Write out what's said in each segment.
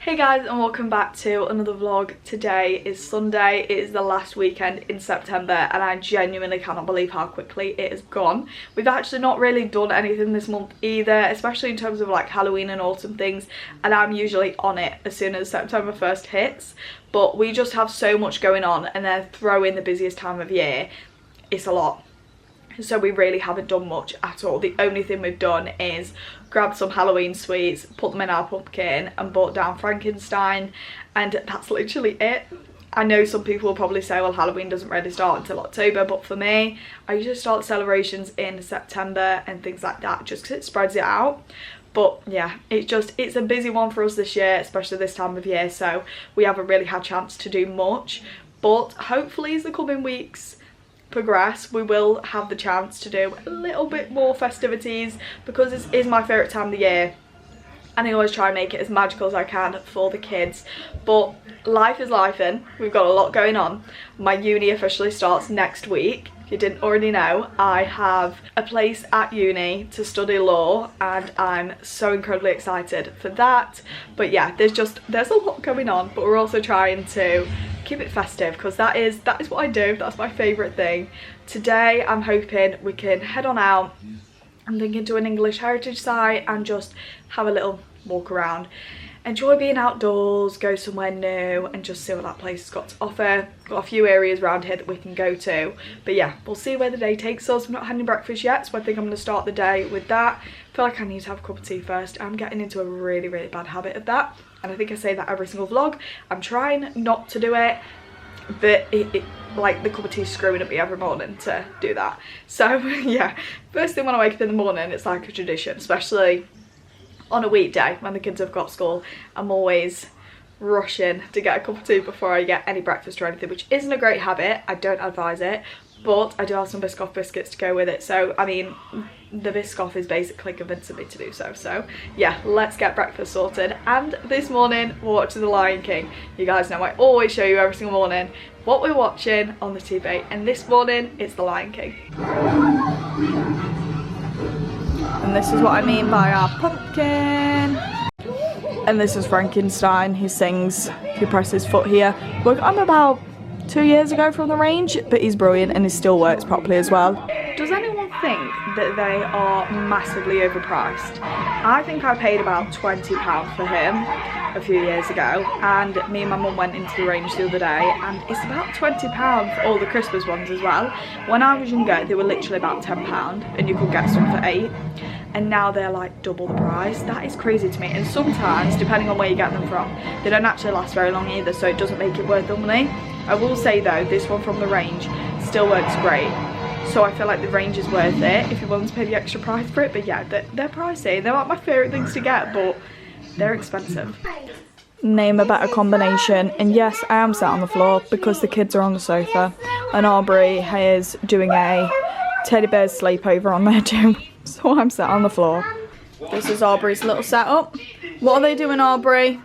Hey guys, and welcome back to another vlog. Today is Sunday. It is the last weekend in September and I genuinely cannot believe how quickly it has gone. We've actually not really done anything this month either, especially in terms of like Halloween and autumn things, and I'm usually on it as soon as September 1st hits, but we just have so much going on, and then throw in the busiest time of year, it's a lot. So we really haven't done much at all. The only thing we've done is grabbed some Halloween sweets, put them in our pumpkin and bought down Frankenstein, and that's literally it. I know some people will probably say, well, Halloween doesn't really start until October, but for me, I usually start celebrations in September and things like that, just because it spreads it out. But yeah, it's a busy one for us this year, especially this time of year, so we haven't really had a chance to do much. But hopefully as the coming weeks progress, we will have the chance to do a little bit more festivities, because this is my favourite time of the year and I always try and make it as magical as I can for the kids. But life is lifing. We've got a lot going on. My uni officially starts next week. If you didn't already know, I have a place at uni to study law and I'm so incredibly excited for that. But yeah, there's a lot going on, but we're also trying to keep it festive, because that is what I do. That's my favourite thing. Today I'm hoping we can head on out. I'm thinking to an English heritage site and just have a little walk around, enjoy being outdoors, go somewhere new and just see what that place has got to offer. Got a few areas around here that we can go to, but yeah, we'll see where the day takes us. I've not had any breakfast yet, so I think I'm going to start the day with that. I feel like I need to have a cup of tea first. I'm getting into a really bad habit of that, and I think I say that every single vlog. I'm trying not to do it, but like the cup of tea screwing at me every morning to do that. So yeah, first thing when I wake up in the morning, it's like a tradition, especially on a weekday when the kids have got school. I'm always rushing to get a cup of tea before I get any breakfast or anything, which isn't a great habit. I don't advise it, but I do have some Biscoff biscuits to go with it. So I mean, the Biscoff is basically convincing me to do so. So yeah, let's get breakfast sorted. And this morning we're watching The Lion King. You guys know I always show you every single morning what we're watching on the TV, and this morning it's The Lion King. And this is what I mean by our pumpkin. And this is Frankenstein. He sings, he presses his foot here. Look, I'm about 2 years ago from the range, but he's brilliant and he still works properly as well. Does anyone think that they are massively overpriced? I think I paid about £20 for him a few years ago, and me and my mum went into the range the other day and it's about £20 for all the Christmas ones as well. When I was younger, they were literally about £10 and you could get some for £8. And now they're like double the price. That is crazy to me. And sometimes, depending on where you get them from, they don't actually last very long either, so it doesn't make it worth the money. I will say though, this one from the range still works great, so I feel like the range is worth it if you're willing to pay the extra price for it. But yeah, they're pricey. They're like my favourite things to get, but they're expensive. Name a better combination. And yes, I am sat on the floor because the kids are on the sofa and Aubrey is doing a teddy bear sleepover on there too. So I'm sat on the floor. This is Aubrey's little setup. What are they doing, Aubrey?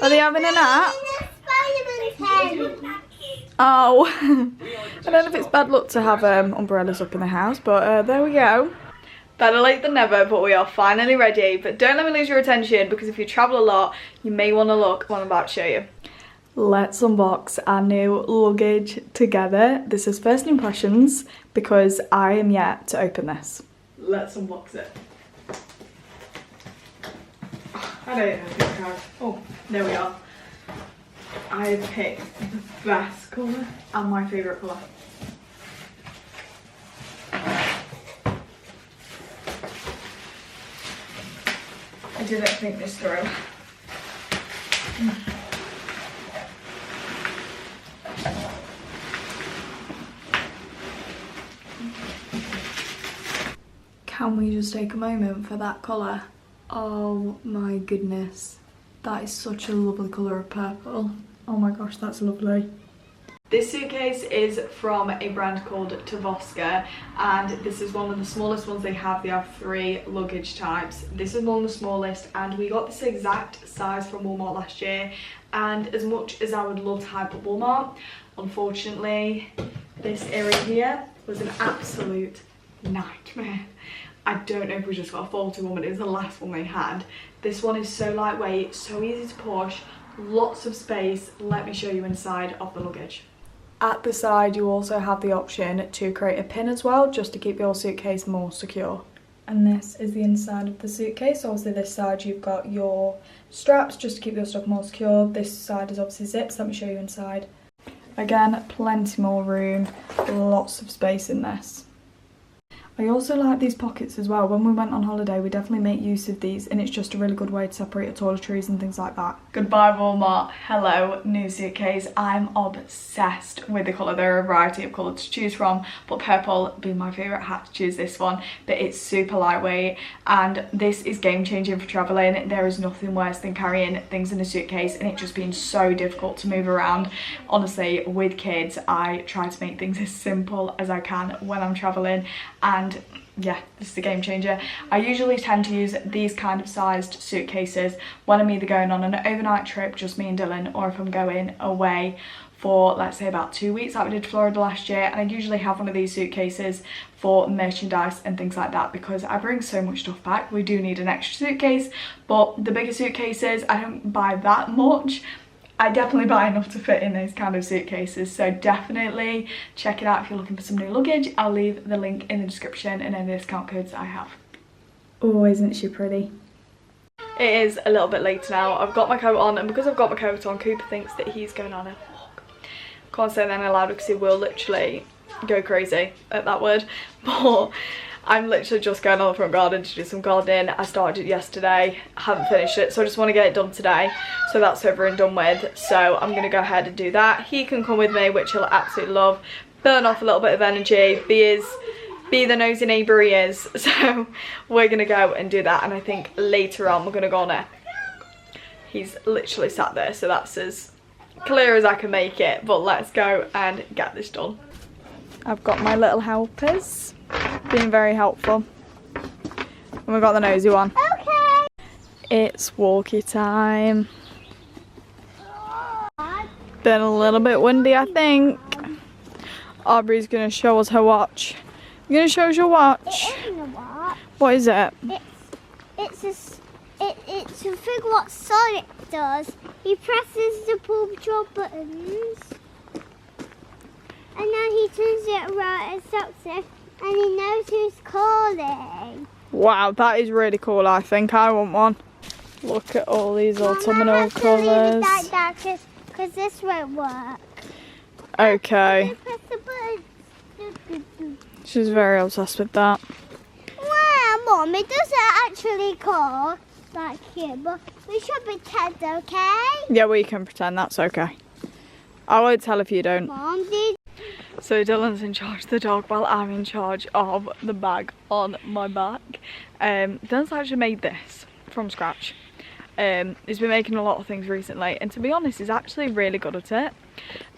Are they having a nap? Oh, I don't know if it's bad luck to have umbrellas up in the house, but there we go. Better late than never, but we are finally ready. But don't let me lose your attention, because if you travel a lot, you may want to look what I'm about to show you. Let's unbox our new luggage together. This is first impressions because I am yet to open this. Let's unbox it. I don't know. Oh, there we are. I have picked the best colour and my favourite colour. I didn't think this through. Can we just take a moment for that colour? Oh my goodness. That is such a lovely colour of purple. Oh my gosh, that's lovely. This suitcase is from a brand called Tavoska, and this is one of the smallest ones they have. They have 3 luggage types. This is one of the smallest, and we got this exact size from Walmart last year. And as much as I would love to have at Walmart, unfortunately, this area here was an absolute nightmare. I don't know if we just got a faulty one, but it was the last one they had. This one is so lightweight, so easy to push, lots of space. Let me show you inside of the luggage. At the side you also have the option to create a pin as well, just to keep your suitcase more secure. And this is the inside of the suitcase. Obviously this side you've got your straps just to keep your stuff more secure. This side is obviously zips. Let me show you inside. Again, plenty more room, lots of space in this. I also like these pockets as well. When we went on holiday, we definitely make use of these, and it's just a really good way to separate your toiletries and things like that. Goodbye Walmart, hello new suitcase. I'm obsessed with the colour. There are a variety of colours to choose from, but purple being my favourite, had to choose this one. But it's super lightweight, and this is game changing for travelling. There is nothing worse than carrying things in a suitcase and it just being so difficult to move around. Honestly, with kids, I try to make things as simple as I can when I'm travelling, and yeah, this is a game changer. I usually tend to use these kind of sized suitcases when I'm either going on an overnight trip, just me and Dylan, or if I'm going away for, let's say, about 2 weeks like we did to Florida last year. And I usually have one of these suitcases for merchandise and things like that, because I bring so much stuff back. We do need an extra suitcase, but the bigger suitcases, I don't buy that much. I definitely buy enough to fit in those kind of suitcases, so definitely check it out if you're looking for some new luggage. I'll leave the link in the description and any discount codes I have. Oh, isn't she pretty? It is a little bit later now. I've got my coat on, and because I've got my coat on, Cooper thinks that he's going on a walk. Can't say that aloud because he will literally go crazy at that word, but I'm literally just going on the front garden to do some gardening. I started it yesterday, haven't finished it, so I just want to get it done today. So that's over and done with. So I'm going to go ahead and do that. He can come with me, which he'll absolutely love. Burn off a little bit of energy, be the nosy neighbour he is. So we're going to go and do that. And I think later on we're going to go on a... He's literally sat there, so that's as clear as I can make it. But let's go and get this done. I've got my little helpers. Being very helpful. And we've got the nosy one. Okay. It's walkie time. Been a little bit windy, I think. Aubrey's gonna show us her watch. You gonna show us your watch? It isn't a watch. What is it? It's a thing what Sonic does. He presses the Paw Patrol buttons, and then he turns it around and stops it. And he knows who's calling. Wow, that is really cool. I think I want one. Look at all these autumnal colours. Because this won't work. Okay. Press the button. She's very obsessed with that. Well, Mum, it doesn't actually call like here, but we should pretend, okay? Yeah, we can pretend. That's okay. I won't tell if you don't. Mum, did... So Dylan's in charge of the dog while I'm in charge of the bag on my back. Dylan's actually made this from scratch. He's been making a lot of things recently, and to be honest, he's actually really good at it.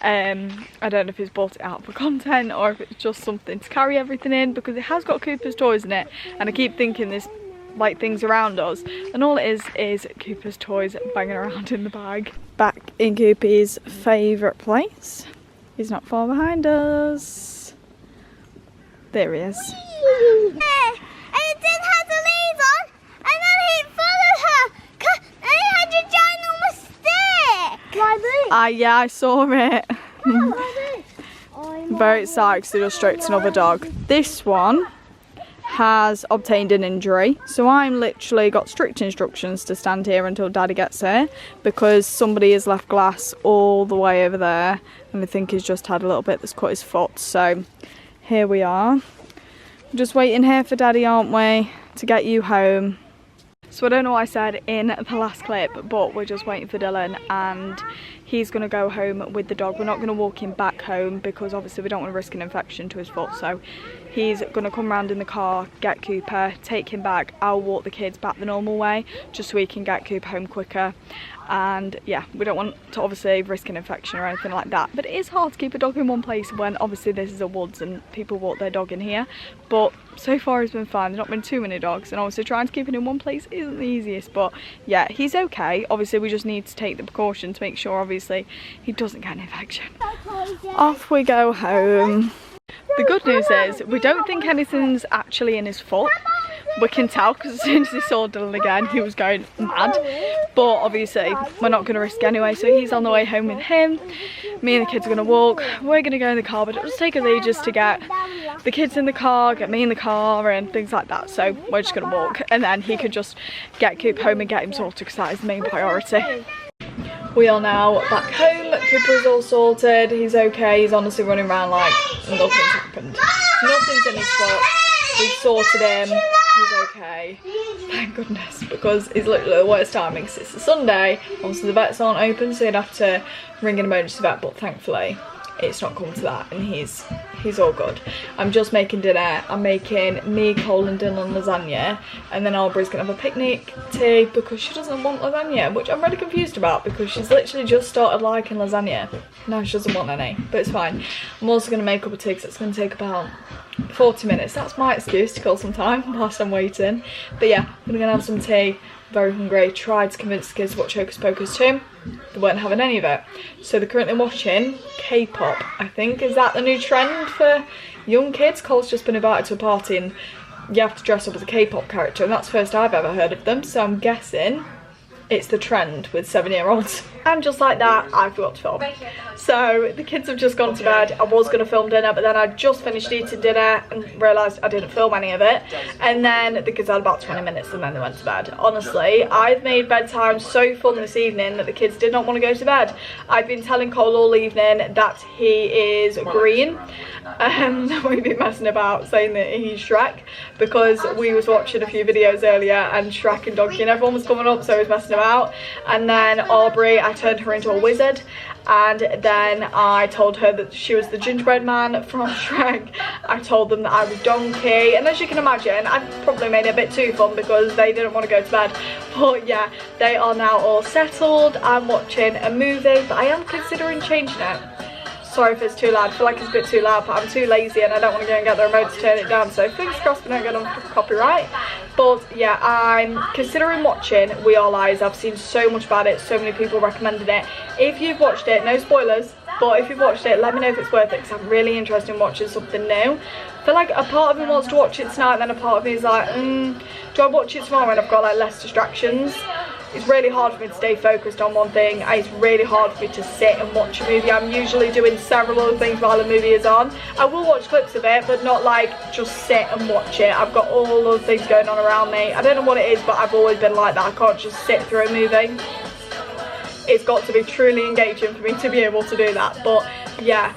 I don't know if he's bought it out for content or if it's just something to carry everything in, because it has got Cooper's toys in it, and I keep thinking there's like things around us, and all it is Cooper's toys banging around in the bag. Back in Cooper's favourite place. He's not far behind us. There he is. And it did have the leaves on, and then he followed her, and he had a ginormous stick. Like this. Yeah, I saw it. Like this. Very excited because he just stroked another dog. This one has obtained an injury, so I'm literally got strict instructions to stand here until Daddy gets here, because somebody has left glass all the way over there, and I think he's just had a little bit that's cut his foot. So here we are, just waiting here for Daddy, aren't we, to get you home. So I don't know what I said in the last clip, but we're just waiting for Dylan, and he's going to go home with the dog. We're not going to walk him back home because obviously we don't want to risk an infection to his foot. So he's going to come round in the car, get Cooper, take him back. I'll walk the kids back the normal way just so we can get Cooper home quicker. And yeah, we don't want to obviously risk an infection or anything like that. But it is hard to keep a dog in one place when obviously this is a woods and people walk their dog in here. But so far it's been fine. There's not been too many dogs, and obviously trying to keep it in one place isn't the easiest. But yeah, he's okay. Obviously we just need to take the precaution to make sure obviously he doesn't get an infection. Off we go home. The good news is we don't think anything's actually in his foot, we can tell because as soon as he saw Dylan again, he was going mad. But obviously, we're not going to risk anyway. So he's on the way home with him. Me and the kids are going to walk. We're going to go in the car, but it'll just take us ages to get the kids in the car, get me in the car and things like that. So we're just going to walk. And then he can just get Coop home and get him sorted because that is the main priority. We are now back home. Cooper's all sorted. He's okay. He's honestly running around like nothing's happened. Nothing's in his foot. We've sorted him. He's okay. Thank goodness, because it's literally the worst timing because it's a Sunday. Obviously the vets aren't open, so you'd have to ring an emergency vet, but thankfully it's not come to that and he's all good. I'm just making dinner. I'm making me, Cole and Dylan lasagna, and then Aubrey's gonna have a picnic tea because she doesn't want lasagna, which I'm really confused about because she's literally just started liking lasagna. No, she doesn't want any, but it's fine. I'm also gonna make up a tea because it's gonna take about 40 minutes. That's my excuse to kill some time whilst I'm waiting. But yeah, I'm gonna have some tea. Very hungry. Tried to convince the kids to watch Hocus Pocus 2. They weren't having any of it. So they're currently watching K-pop, I think. Is that the new trend for young kids? Cole's just been invited to a party and you have to dress up as a K-pop character, and that's the first I've ever heard of them. So I'm guessing it's the trend with 7-year-olds. And just like that, I forgot to film. So the kids have just gone to bed. I was going to film dinner, but then I just finished eating dinner and realised I didn't film any of it. And then the kids had about 20 minutes and then they went to bed. Honestly, I've made bedtime so fun this evening that the kids did not want to go to bed. I've been telling Cole all evening that he is green. We've been messing about saying that he's Shrek because we was watching a few videos earlier and Shrek and Donkey and everyone was coming up, so I was messing about. And then Aubrey, I turned her into a wizard, and then I told her that she was the gingerbread man from Shrek. I told them that I was Donkey, and as you can imagine, I probably made it a bit too fun because they didn't want to go to bed. But yeah, they are now all settled. I'm watching a movie, but I am considering changing it. Sorry if it's too loud. I feel like it's a bit too loud, but I'm too lazy and I don't want to go and get the remote to turn it down, so fingers crossed we don't get on copyright. But yeah, I'm considering watching We Are Liars. I've seen so much about it, so many people recommended it. If you've watched it, no spoilers, but if you've watched it, let me know if it's worth it because I'm really interested in watching something new. I feel like a part of me wants to watch it tonight, then a part of me is like, do I watch it tomorrow when I've got like less distractions? It's really hard for me to stay focused on one thing. It's really hard for me to sit and watch a movie. I'm usually doing several other things while the movie is on. I will watch clips of it, but not like just sit and watch it. I've got all other things going on around me. I don't know what it is, but I've always been like that. I can't just sit through a movie. It's got to be truly engaging for me to be able to do that. But yeah,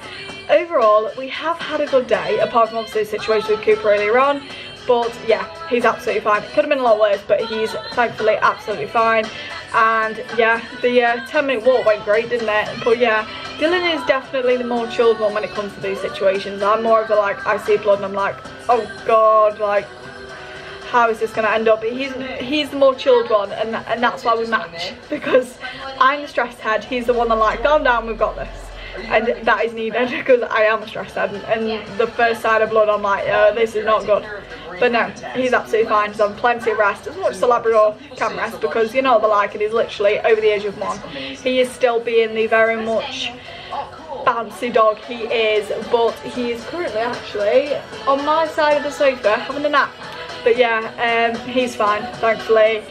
overall, we have had a good day, apart from obviously the situation with Cooper earlier on. But yeah, he's absolutely fine. It could have been a lot worse, but he's thankfully absolutely fine. And yeah, the 10-minute walk went great, didn't it? But yeah, Dylan is definitely the more chilled one when it comes to these situations. I'm more of a like, I see blood and I'm like, oh god, like, how is this going to end up? But he's the more chilled one, and that's why we match. Because I'm the stressed head, he's the one that like, calm down, we've got this. And that is needed because I am a stressed head, and the first sign of blood I'm like, this is not good. But no, he's absolutely fine. He's on plenty of rest, as much as a Labrador can rest, because you know what they're like, and he's literally over the age of 1. He is still being the very much bouncy dog he is, but he is currently actually on my side of the sofa having a nap. But yeah, he's fine, thankfully.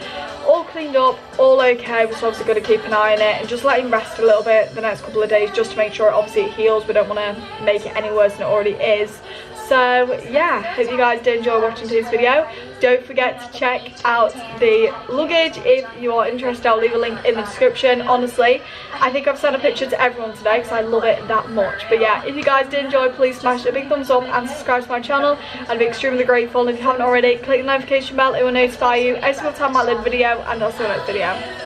All cleaned up, all okay. We're obviously going to keep an eye on it and just let him rest a little bit the next couple of days just to make sure obviously it heals. We don't want to make it any worse than it already is. So yeah, hope you guys did enjoy watching today's video. Don't forget to check out the luggage if you are interested. I'll leave a link in the description. Honestly, I think I've sent a picture to everyone today because I love it that much. But yeah, if you guys did enjoy, please smash a big thumbs up and subscribe to my channel. I'd be extremely grateful. If you haven't already, click the notification bell. It will notify you every single time I upload a video, and I'll see you in the next video.